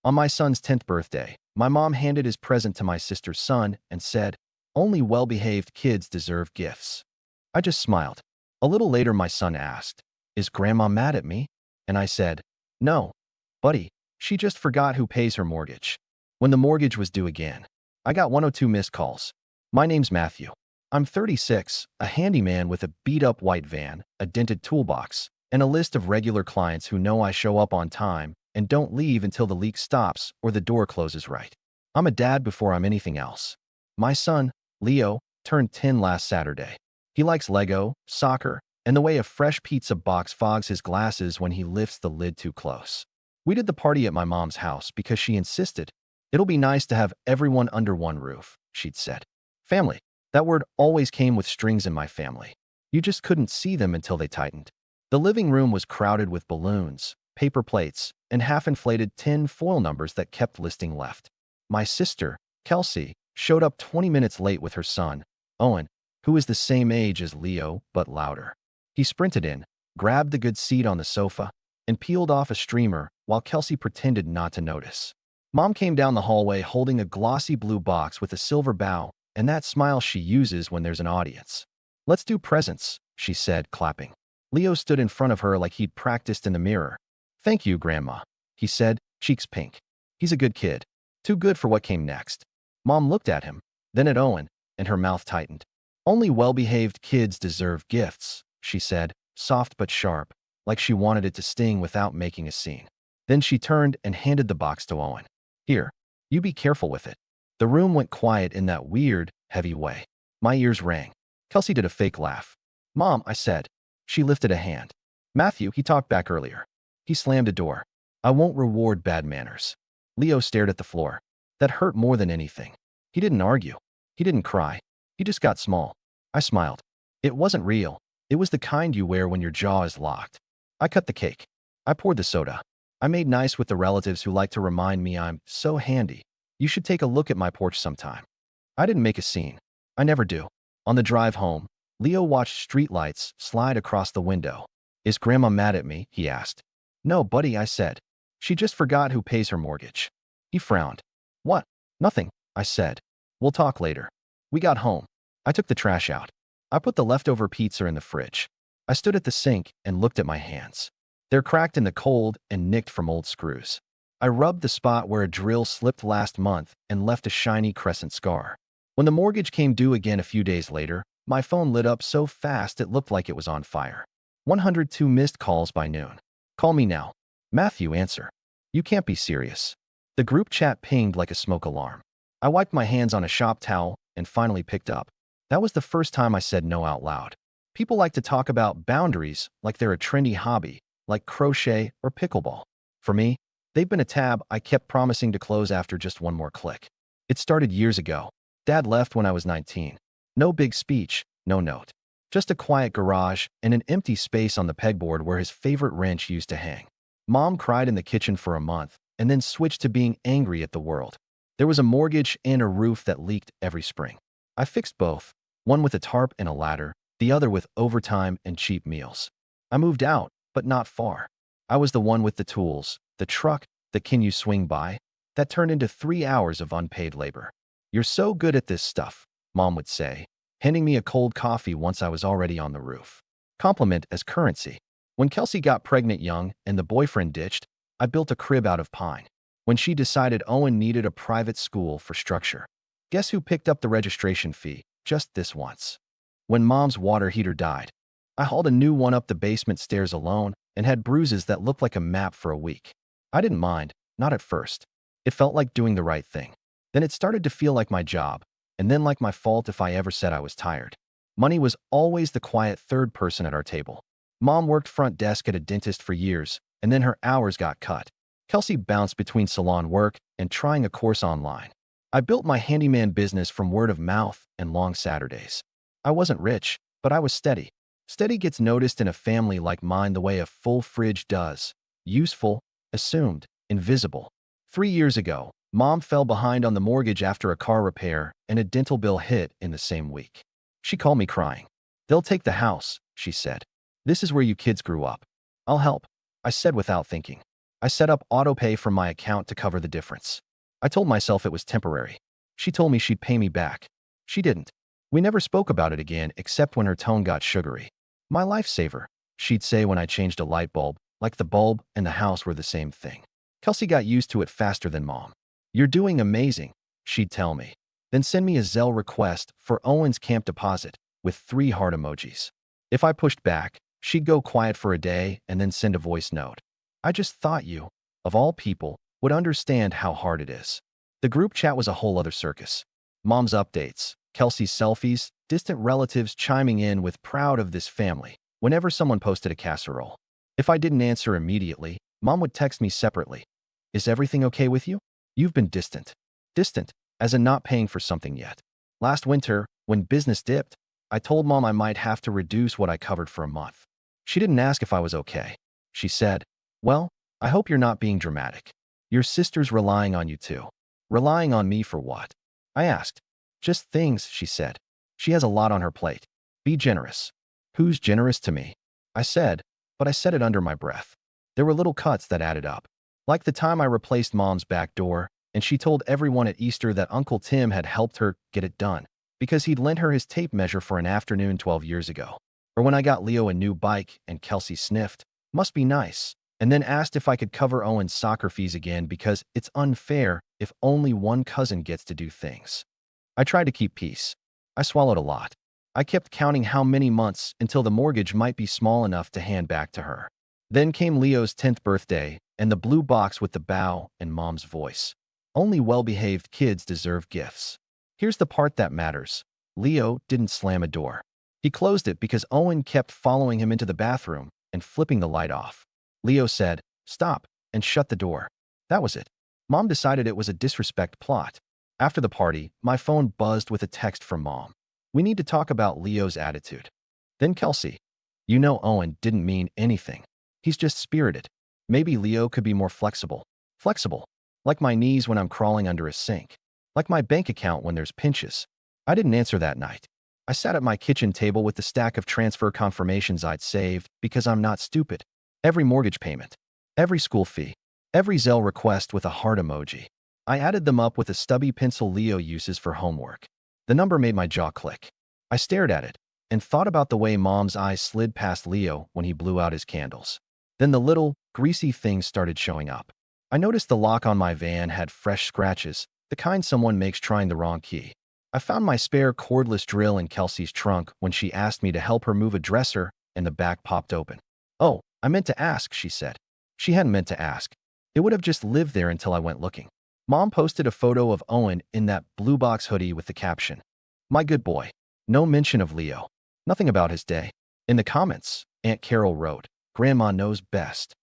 On my son's 10th birthday, my mom handed his present to my sister's son and said, "Only well-behaved kids deserve gifts." I just smiled. A little later, my son asked, "Is Grandma mad at me?" And I said, "No, buddy, she just forgot who pays her mortgage." When the mortgage was due again, I got 102 missed calls. My name's Matthew. I'm 36, a handyman with a beat-up white van, a dented toolbox, and a list of regular clients who know I show up on time and don't leave until the leak stops or the door closes right. I'm a dad before I'm anything else. My son, Leo, turned 10 last Saturday. He likes Lego, soccer, and the way a fresh pizza box fogs his glasses when he lifts the lid too close. We did the party at my mom's house because she insisted. "It'll be nice to have everyone under one roof," she'd said. Family. That word always came with strings in my family. You just couldn't see them until they tightened. The living room was crowded with balloons, paper plates, and half-inflated tin foil numbers that kept listing left. My sister, Kelsey, showed up 20 minutes late with her son, Owen, who is the same age as Leo but louder. He sprinted in, grabbed the good seat on the sofa, and peeled off a streamer while Kelsey pretended not to notice. Mom came down the hallway holding a glossy blue box with a silver bow and that smile she uses when there's an audience. "Let's do presents," she said, clapping. Leo stood in front of her like he'd practiced in the mirror. "Thank you, Grandma," he said, cheeks pink. He's a good kid. Too good for what came next. Mom looked at him, then at Owen, and her mouth tightened. "Only well-behaved kids deserve gifts," she said, soft but sharp, like she wanted it to sting without making a scene. Then she turned and handed the box to Owen. "Here, you be careful with it." The room went quiet in that weird, heavy way. My ears rang. Kelsey did a fake laugh. "Mom," I said. She lifted a hand. "Matthew," he talked back earlier. He slammed a door. "I won't reward bad manners." Leo stared at the floor. That hurt more than anything. He didn't argue. He didn't cry. He just got small. I smiled. It wasn't real. It was the kind you wear when your jaw is locked. I cut the cake. I poured the soda. I made nice with the relatives who like to remind me I'm so handy. "You should take a look at my porch sometime." I didn't make a scene. I never do. On the drive home, Leo watched streetlights slide across the window. "Is Grandma mad at me?" he asked. "No, buddy," I said. "She just forgot who pays her mortgage." He frowned. "What?" "Nothing," I said. "We'll talk later." We got home. I took the trash out. I put the leftover pizza in the fridge. I stood at the sink and looked at my hands. They're cracked in the cold and nicked from old screws. I rubbed the spot where a drill slipped last month and left a shiny crescent scar. When the mortgage came due again a few days later, my phone lit up so fast it looked like it was on fire. 102 missed calls by noon. "Call me now." "Matthew, answer." "You can't be serious." The group chat pinged like a smoke alarm. I wiped my hands on a shop towel and finally picked up. That was the first time I said no out loud. People like to talk about boundaries like they're a trendy hobby, like crochet or pickleball. For me, they've been a tab I kept promising to close after just one more click. It started years ago. Dad left when I was 19. No big speech, no note. Just a quiet garage and an empty space on the pegboard where his favorite wrench used to hang. Mom cried in the kitchen for a month and then switched to being angry at the world. There was a mortgage and a roof that leaked every spring. I fixed both, one with a tarp and a ladder, the other with overtime and cheap meals. I moved out, but not far. I was the one with the tools, the truck, the "can you swing by?" that turned into 3 hours of unpaid labor. "You're so good at this stuff," Mom would say, handing me a cold coffee once I was already on the roof. Compliment as currency. When Kelsey got pregnant young and the boyfriend ditched, I built a crib out of pine. When she decided Owen needed a private school for structure, guess who picked up the registration fee just this once? When Mom's water heater died, I hauled a new one up the basement stairs alone and had bruises that looked like a map for a week. I didn't mind, not at first. It felt like doing the right thing. Then it started to feel like my job, and then like my fault if I ever said I was tired. Money was always the quiet third person at our table. Mom worked front desk at a dentist for years, and then her hours got cut. Kelsey bounced between salon work and trying a course online. I built my handyman business from word of mouth and long Saturdays. I wasn't rich, but I was steady. Steady gets noticed in a family like mine the way a full fridge does. Useful, assumed, invisible. 3 years ago, Mom fell behind on the mortgage after a car repair and a dental bill hit in the same week. She called me crying. "They'll take the house," she said. "This is where you kids grew up." "I'll help," I said without thinking. I set up autopay from my account to cover the difference. I told myself it was temporary. She told me she'd pay me back. She didn't. We never spoke about it again except when her tone got sugary. My lifesaver, she'd say when I changed a light bulb, like the bulb and the house were the same thing. Kelsey got used to it faster than Mom. You're doing amazing, she'd tell me. Then send me a Zelle request for Owen's camp deposit with 3 heart emojis. If I pushed back, she'd go quiet for a day and then send a voice note. I just thought you, of all people, would understand how hard it is. The group chat was a whole other circus. Mom's updates, Kelsey's selfies, distant relatives chiming in with proud of this family whenever someone posted a casserole. If I didn't answer immediately, Mom would text me separately. Is everything okay with you? You've been distant. Distant, as in not paying for something yet. Last winter, when business dipped, I told Mom I might have to reduce what I covered for a month. She didn't ask if I was okay. She said, well, I hope you're not being dramatic. Your sister's relying on you too. Relying on me for what? I asked. Just things, she said. She has a lot on her plate. Be generous. Who's generous to me? I said, but I said it under my breath. There were little cuts that added up. Like the time I replaced Mom's back door, and she told everyone at Easter that Uncle Tim had helped her get it done because he'd lent her his tape measure for an afternoon 12 years ago. Or when I got Leo a new bike and Kelsey sniffed, must be nice, and then asked if I could cover Owen's soccer fees again because it's unfair if only one cousin gets to do things. I tried to keep peace. I swallowed a lot. I kept counting how many months until the mortgage might be small enough to hand back to her. Then came Leo's 10th birthday and the blue box with the bow and Mom's voice. Only well-behaved kids deserve gifts. Here's the part that matters. Leo didn't slam a door. He closed it because Owen kept following him into the bathroom and flipping the light off. Leo said, stop, and shut the door. That was it. Mom decided it was a disrespect plot. After the party, my phone buzzed with a text from Mom. We need to talk about Leo's attitude. Then Kelsey. You know Owen didn't mean anything. He's just spirited. Maybe Leo could be more flexible. Flexible. Like my knees when I'm crawling under a sink. Like my bank account when there's pinches. I didn't answer that night. I sat at my kitchen table with the stack of transfer confirmations I'd saved because I'm not stupid. Every mortgage payment. Every school fee. Every Zelle request with a heart emoji. I added them up with a stubby pencil Leo uses for homework. The number made my jaw click. I stared at it and thought about the way Mom's eyes slid past Leo when he blew out his candles. Then the little, greasy things started showing up. I noticed the lock on my van had fresh scratches, the kind someone makes trying the wrong key. I found my spare cordless drill in Kelsey's trunk when she asked me to help her move a dresser and the back popped open. Oh, I meant to ask, she said. She hadn't meant to ask. It would have just lived there until I went looking. Mom posted a photo of Owen in that blue box hoodie with the caption, my good boy. No mention of Leo. Nothing about his day. In the comments, Aunt Carol wrote, Grandma knows best.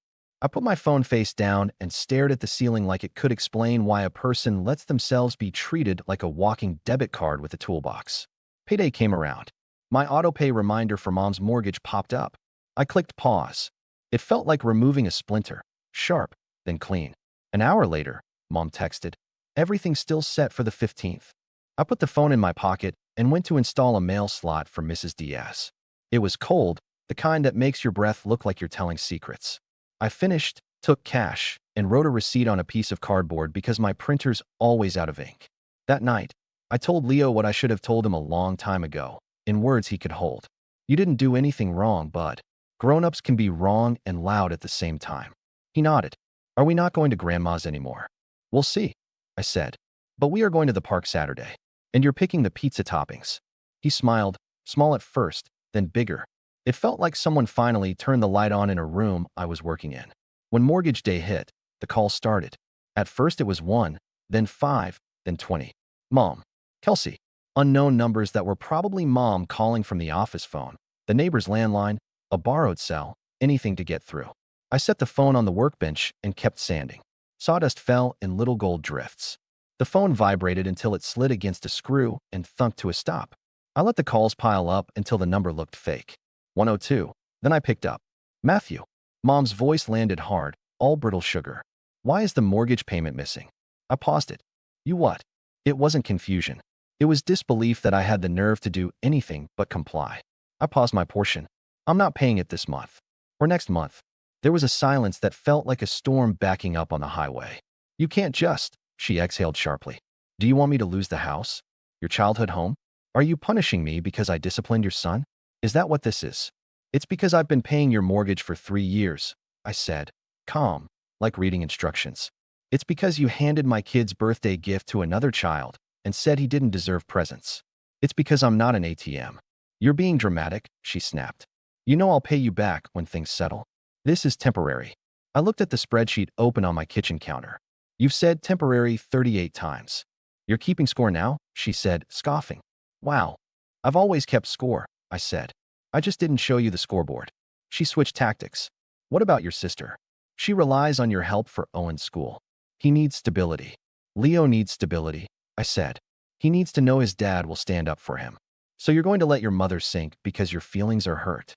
I put my phone face down and stared at the ceiling like it could explain why a person lets themselves be treated like a walking debit card with a toolbox. Payday came around. My autopay reminder for Mom's mortgage popped up. I clicked pause. It felt like removing a splinter. Sharp, then clean. An hour later, Mom texted, everything's still set for the 15th. I put the phone in my pocket and went to install a mail slot for Mrs. Diaz. It was cold, the kind that makes your breath look like you're telling secrets. I finished, took cash, and wrote a receipt on a piece of cardboard because my printer's always out of ink. That night, I told Leo what I should have told him a long time ago, in words he could hold. You didn't do anything wrong, bud. Grown-ups can be wrong and loud at the same time. He nodded. Are we not going to Grandma's anymore? We'll see, I said. But we are going to the park Saturday. And you're picking the pizza toppings. He smiled, small at first, then bigger. It felt like someone finally turned the light on in a room I was working in. When mortgage day hit, the call started. At first it was 1, then 5, then 20. Mom. Kelsey. Unknown numbers that were probably Mom calling from the office phone, the neighbor's landline, a borrowed cell, anything to get through. I set the phone on the workbench and kept sanding. Sawdust fell in little gold drifts. The phone vibrated until it slid against a screw and thunked to a stop. I let the calls pile up until the number looked fake. 102. Then I picked up. Matthew. Mom's voice landed hard, all brittle sugar. Why is the mortgage payment missing? I paused it. You what? It wasn't confusion. It was disbelief that I had the nerve to do anything but comply. I paused my portion. I'm not paying it this month. Or next month. There was a silence that felt like a storm backing up on the highway. You can't just, she exhaled sharply. Do you want me to lose the house? Your childhood home? Are you punishing me because I disciplined your son? Is that what this is? It's because I've been paying your mortgage for 3 years, I said, calm, like reading instructions. It's because you handed my kid's birthday gift to another child and said he didn't deserve presents. It's because I'm not an ATM. You're being dramatic, she snapped. You know I'll pay you back when things settle. This is temporary. I looked at the spreadsheet open on my kitchen counter. You've said temporary 38 times. You're keeping score now? She said, scoffing. Wow. I've always kept score, I said. I just didn't show you the scoreboard. She switched tactics. What about your sister? She relies on your help for Owen's school. He needs stability. Leo needs stability, I said. He needs to know his dad will stand up for him. So you're going to let your mother sink because your feelings are hurt?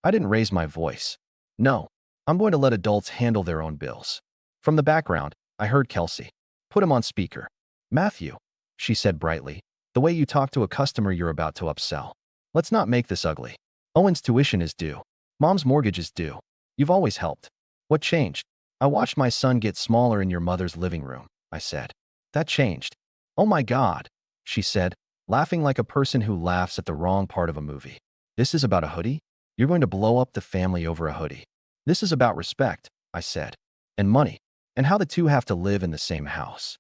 I didn't raise my voice. No, I'm going to let adults handle their own bills. From the background, I heard Kelsey. Put him on speaker. Matthew, she said brightly, the way you talk to a customer you're about to upsell. Let's not make this ugly. Owen's tuition is due. Mom's mortgage is due. You've always helped. What changed? I watched my son get smaller in your mother's living room, I said. That changed. Oh my God, she said, laughing like a person who laughs at the wrong part of a movie. This is about a hoodie? You're going to blow up the family over a hoodie. This is about respect, I said, and money, and how the two have to live in the same house.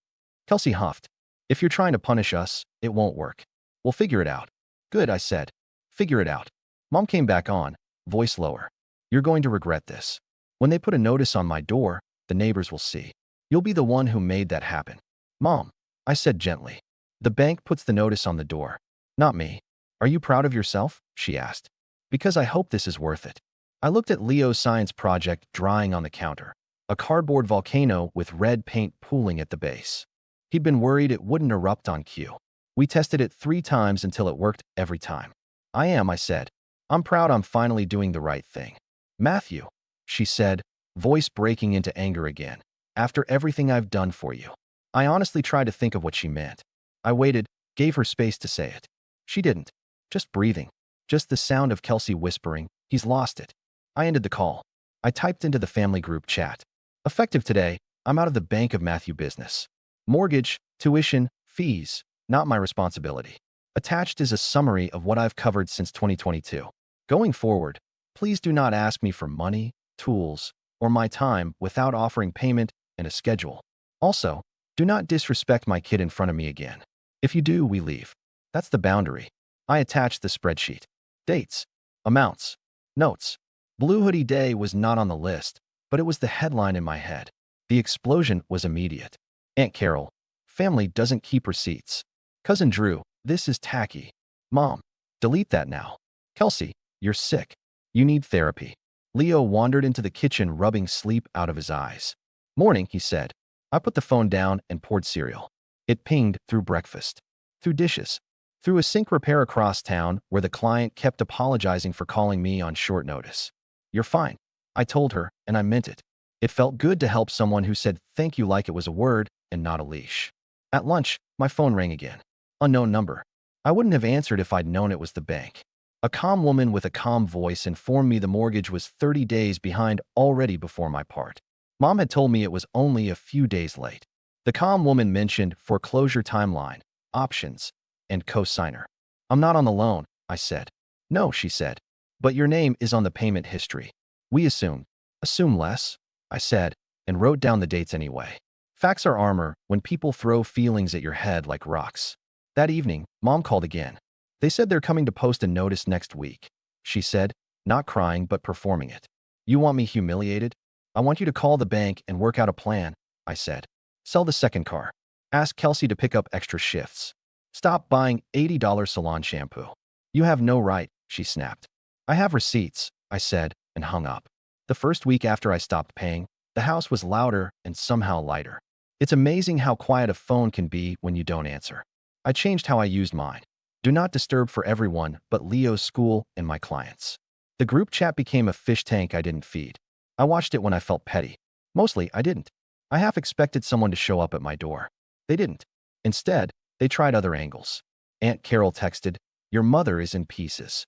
Kelsey huffed. If you're trying to punish us, it won't work. We'll figure it out. Good, I said. Figure it out. Mom came back on, voice lower. You're going to regret this. When they put a notice on my door, the neighbors will see. You'll be the one who made that happen. Mom, I said gently. The bank puts the notice on the door. Not me. Are you proud of yourself? She asked. Because I hope this is worth it. I looked at Leo's science project drying on the counter, a cardboard volcano with red paint pooling at the base. He'd been worried it wouldn't erupt on cue. We tested it 3 times until it worked every time. I said. I'm proud I'm finally doing the right thing. Matthew, she said, voice breaking into anger again. After everything I've done for you. I honestly tried to think of what she meant. I waited, gave her space to say it. She didn't. Just breathing. Just the sound of Kelsey whispering, he's lost it. I ended the call. I typed into the family group chat. Effective today, I'm out of the Bank of Matthew business. Mortgage, tuition, fees, not my responsibility. Attached is a summary of what I've covered since 2022. Going forward, please do not ask me for money, tools, or my time without offering payment and a schedule. Also, do not disrespect my kid in front of me again. If you do, we leave. That's the boundary. I attached the spreadsheet. Dates, amounts, notes. Blue Hoodie Day was not on the list, but it was the headline in my head. The explosion was immediate. Aunt Carol, family doesn't keep receipts. Cousin Drew, this is tacky. Mom, delete that now. Kelsey, you're sick. You need therapy. Leo wandered into the kitchen, rubbing sleep out of his eyes. Morning, he said. I put the phone down and poured cereal. It pinged through breakfast, through dishes, through a sink repair across town where the client kept apologizing for calling me on short notice. You're fine, I told her, and I meant it. It felt good to help someone who said thank you like it was a word and not a leash. At lunch, my phone rang again. Unknown number. I wouldn't have answered if I'd known it was the bank. A calm woman with a calm voice informed me the mortgage was 30 days behind already before my part. Mom had told me it was only a few days late. The calm woman mentioned foreclosure timeline, options, and co-signer. I'm not on the loan, I said. No, she said. But your name is on the payment history. We assumed. Assume less, I said, and wrote down the dates anyway. Facts are armor when people throw feelings at your head like rocks. That evening, Mom called again. They said they're coming to post a notice next week, she said, not crying but performing it. You want me humiliated? I want you to call the bank and work out a plan, I said. Sell the second car. Ask Kelsey to pick up extra shifts. Stop buying $80 salon shampoo. You have no right, she snapped. I have receipts, I said, and hung up. The first week after I stopped paying, the house was louder and somehow lighter. It's amazing how quiet a phone can be when you don't answer. I changed how I used mine. Do not disturb for everyone but Leo's school and my clients. The group chat became a fish tank I didn't feed. I watched it when I felt petty. Mostly, I didn't. I half expected someone to show up at my door. They didn't. Instead, they tried other angles. Aunt Carol texted, "Your mother is in pieces."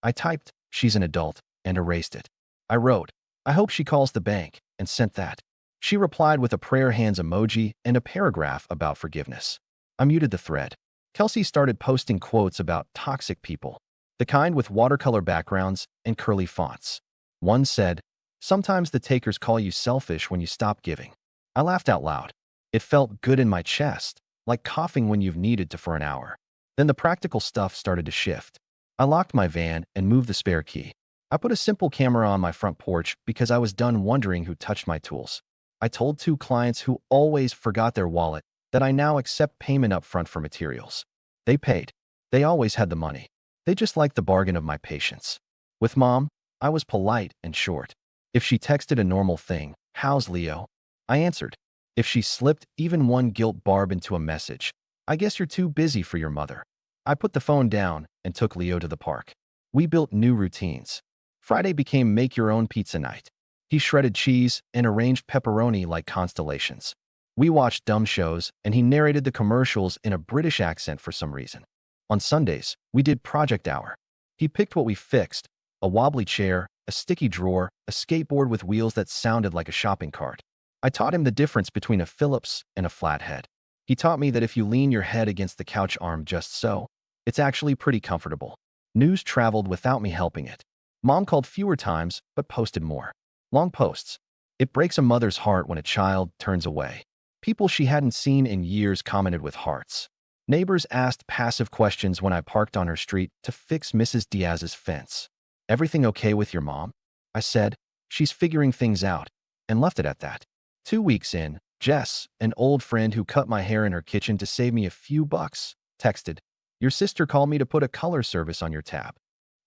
I typed, "She's an adult," and erased it. I wrote, I hope she calls the bank, and sent that. She replied with a prayer hands emoji and a paragraph about forgiveness. I muted the thread. Kelsey started posting quotes about toxic people, the kind with watercolor backgrounds and curly fonts. One said, "Sometimes the takers call you selfish when you stop giving." I laughed out loud. It felt good in my chest, like coughing when you've needed to for an hour. Then the practical stuff started to shift. I locked my van and moved the spare key. I put a simple camera on my front porch because I was done wondering who touched my tools. I told 2 clients who always forgot their wallet that I now accept payment up front for materials. They paid. They always had the money. They just liked the bargain of my patience. With Mom, I was polite and short. If she texted a normal thing, "How's Leo?" I answered. If she slipped even one guilt barb into a message, "I guess you're too busy for your mother." I put the phone down and took Leo to the park. We built new routines. Friday became make-your-own pizza night. He shredded cheese and arranged pepperoni like constellations. We watched dumb shows, and he narrated the commercials in a British accent for some reason. On Sundays, we did project hour. He picked what we fixed: a wobbly chair, a sticky drawer, a skateboard with wheels that sounded like a shopping cart. I taught him the difference between a Phillips and a flathead. He taught me that if you lean your head against the couch arm just so, it's actually pretty comfortable. News traveled without me helping it. Mom called fewer times, but posted more. Long posts. It breaks a mother's heart when a child turns away. People she hadn't seen in years commented with hearts. Neighbors asked passive questions when I parked on her street to fix Mrs. Diaz's fence. "Everything okay with your mom?" I said. "She's figuring things out," and left it at that. 2 weeks in, Jess, an old friend who cut my hair in her kitchen to save me a few bucks, texted, "Your sister called me to put a color service on your tab."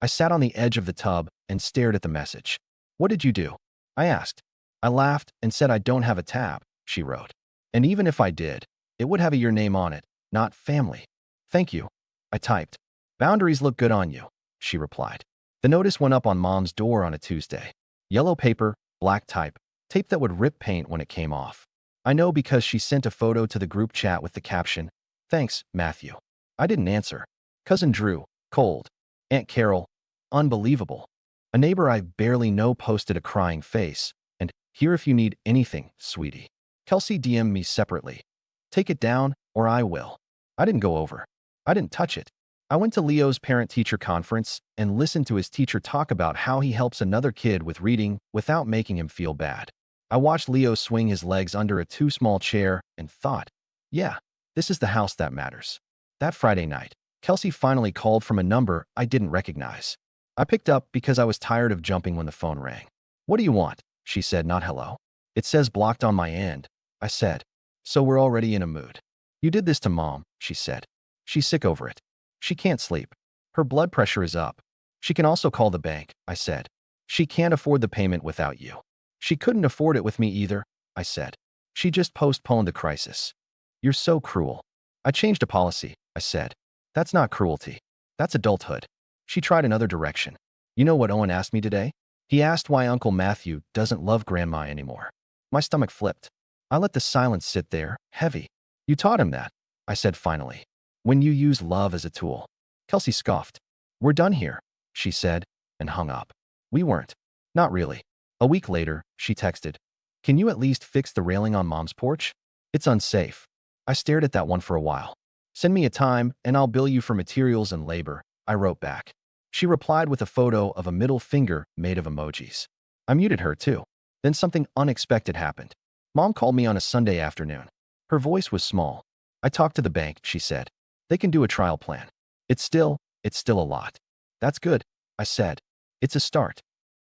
I sat on the edge of the tub and stared at the message. "What did you do?" I asked. "I laughed and said I don't have a tab," she wrote. "And even if I did, it would have your name on it, not family." "Thank you," I typed. "Boundaries look good on you," she replied. The notice went up on Mom's door on a Tuesday. Yellow paper, black type, tape that would rip paint when it came off. I know because she sent a photo to the group chat with the caption, "Thanks, Matthew." I didn't answer. Cousin Drew, cold. Aunt Carol, unbelievable. A neighbor I barely know posted a crying face, and "Here if you need anything, sweetie." Kelsey DM'd me separately. "Take it down, or I will." I didn't go over. I didn't touch it. I went to Leo's parent-teacher conference and listened to his teacher talk about how he helps another kid with reading without making him feel bad. I watched Leo swing his legs under a too small chair and thought, yeah, this is the house that matters. That Friday night, Kelsey finally called from a number I didn't recognize. I picked up because I was tired of jumping when the phone rang. "What do you want?" she said, not hello. "It says blocked on my end," I said. "So we're already in a mood." "You did this to Mom," she said. "She's sick over it. She can't sleep. Her blood pressure is up. She can also call the bank," I said. "She can't afford the payment without you." "She couldn't afford it with me either," I said. "She just postponed the crisis." "You're so cruel." "I changed a policy," I said. "That's not cruelty. That's adulthood." She tried another direction. "You know what Owen asked me today? He asked why Uncle Matthew doesn't love Grandma anymore." My stomach flipped. I let the silence sit there, heavy. "You taught him that," I said finally. "When you use love as a tool." Kelsey scoffed. "We're done here," she said, and hung up. We weren't. Not really. A week later, she texted, "Can you at least fix the railing on Mom's porch? It's unsafe." I stared at that one for a while. "Send me a time, and I'll bill you for materials and labor," I wrote back. She replied with a photo of a middle finger made of emojis. I muted her, too. Then something unexpected happened. Mom called me on a Sunday afternoon. Her voice was small. "I talked to the bank," she said. "They can do a trial plan. It's still a lot." "That's good," I said. "It's a start."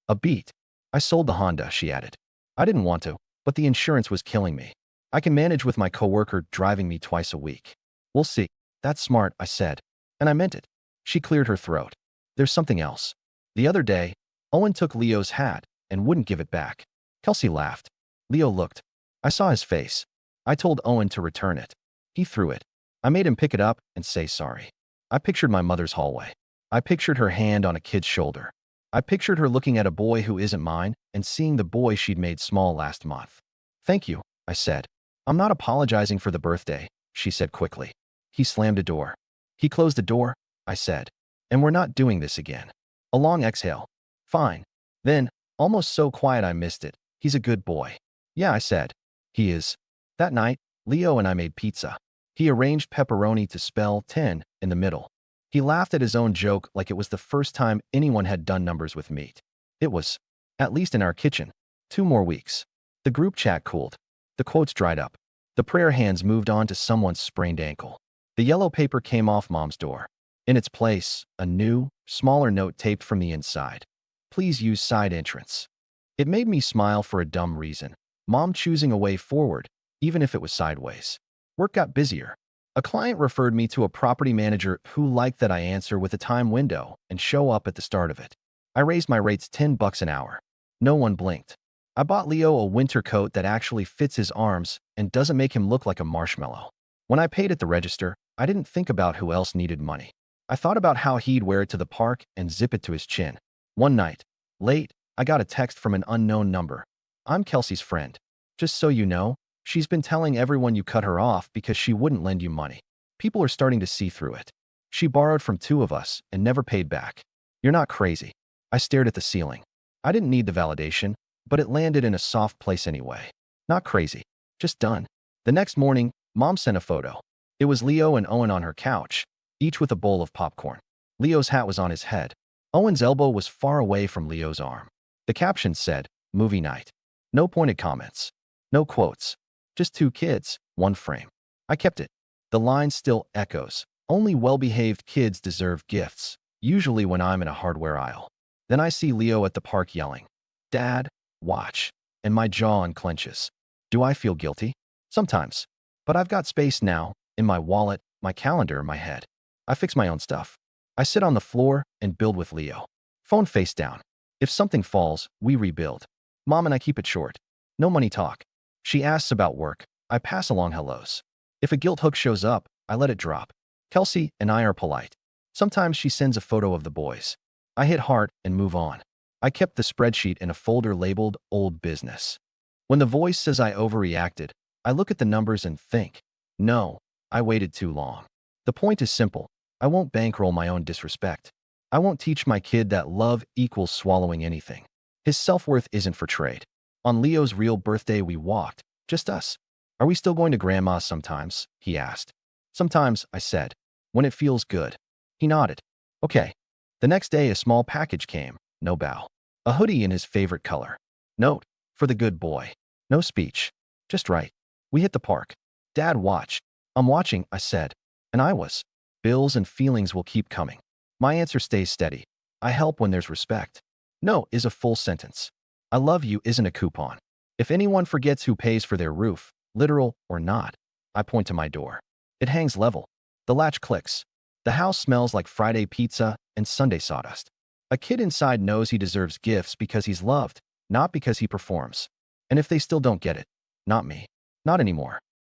A beat. "I sold the Honda," she added. "I didn't want to, but the insurance was killing me. I can manage with my coworker driving me twice a week." "We'll see." "That's smart," I said. And I meant it. She cleared her throat. "There's something else. The other day, Owen took Leo's hat and wouldn't give it back." Kelsey laughed. Leo looked. I saw his face. "I told Owen to return it. He threw it. I made him pick it up and say sorry." I pictured my mother's hallway. I pictured her hand on a kid's shoulder. I pictured her looking at a boy who isn't mine and seeing the boy she'd made small last month. "Thank you," I said. "I'm not apologizing for the birthday," she said quickly. He slammed a door. "He closed the door," I said. "And we're not doing this again." A long exhale. "Fine. Then, Almost so quiet I missed it. He's a good boy. Yeah, I said. He is. That night, Leo and I made pizza. He arranged pepperoni to spell 10 in the middle. He laughed at his own joke like it was the first time anyone had done numbers with meat. It was. At least in our kitchen. 2 more weeks. The group chat cooled. The quotes dried up. The prayer hands moved on to someone's sprained ankle. The yellow paper came off Mom's door. In its place, a new, smaller note taped from the inside. Please use side entrance. It made me smile for a dumb reason. Mom choosing a way forward, even if it was sideways. Work got busier. A client referred me to a property manager who liked that I answer with a time window and show up at the start of it. I raised my rates $10 an hour. No one blinked. I bought Leo a winter coat that actually fits his arms and doesn't make him look like a marshmallow. When I paid at the register, I didn't think about who else needed money. I thought about how he'd wear it to the park and zip it to his chin. One night, late, I got a text from an unknown number. I'm Kelsey's friend. Just so you know, she's been telling everyone you cut her off because she wouldn't lend you money. People are starting to see through it. She borrowed from 2 of us and never paid back. You're not crazy. I stared at the ceiling. I didn't need the validation, but it landed in a soft place anyway. Not crazy. Just done. The next morning, Mom sent a photo. It was Leo and Owen on her couch, each with a bowl of popcorn. Leo's hat was on his head. Owen's elbow was far away from Leo's arm. The caption said, movie night. No pointed comments. No quotes. Just 2 kids, 1 frame. I kept it. The line still echoes. Only well-behaved kids deserve gifts, usually when I'm in a hardware aisle. Then I see Leo at the park yelling, Dad, watch. And my jaw unclenches. Do I feel guilty? Sometimes. But I've got space now, in my wallet, my calendar, my head. I fix my own stuff. I sit on the floor and build with Leo. Phone face down. If something falls, we rebuild. Mom and I keep it short. No money talk. She asks about work. I pass along hellos. If a guilt hook shows up, I let it drop. Kelsey and I are polite. Sometimes she sends a photo of the boys. I hit heart and move on. I kept the spreadsheet in a folder labeled Old Business. When the voice says I overreacted, I look at the numbers and think, no, I waited too long. The point is simple. I won't bankroll my own disrespect. I won't teach my kid that love equals swallowing anything. His self-worth isn't for trade. On Leo's real birthday, we walked, just us. Are we still going to Grandma's sometimes? He asked. Sometimes, I said. When it feels good. He nodded. Okay. The next day, a small package came. No bow. A hoodie in his favorite color. Note, for the good boy. No speech. Just right. We hit the park. Dad watched. I'm watching, I said. And I was. Bills and feelings will keep coming. My answer stays steady. I help when there's respect. No is a full sentence. I love you isn't a coupon. If anyone forgets who pays for their roof, literal or not, I point to my door. It hangs level. The latch clicks. The house smells like Friday pizza and Sunday sawdust. A kid inside knows he deserves gifts because he's loved, not because he performs. And if they still don't get it, not me. Not anymore.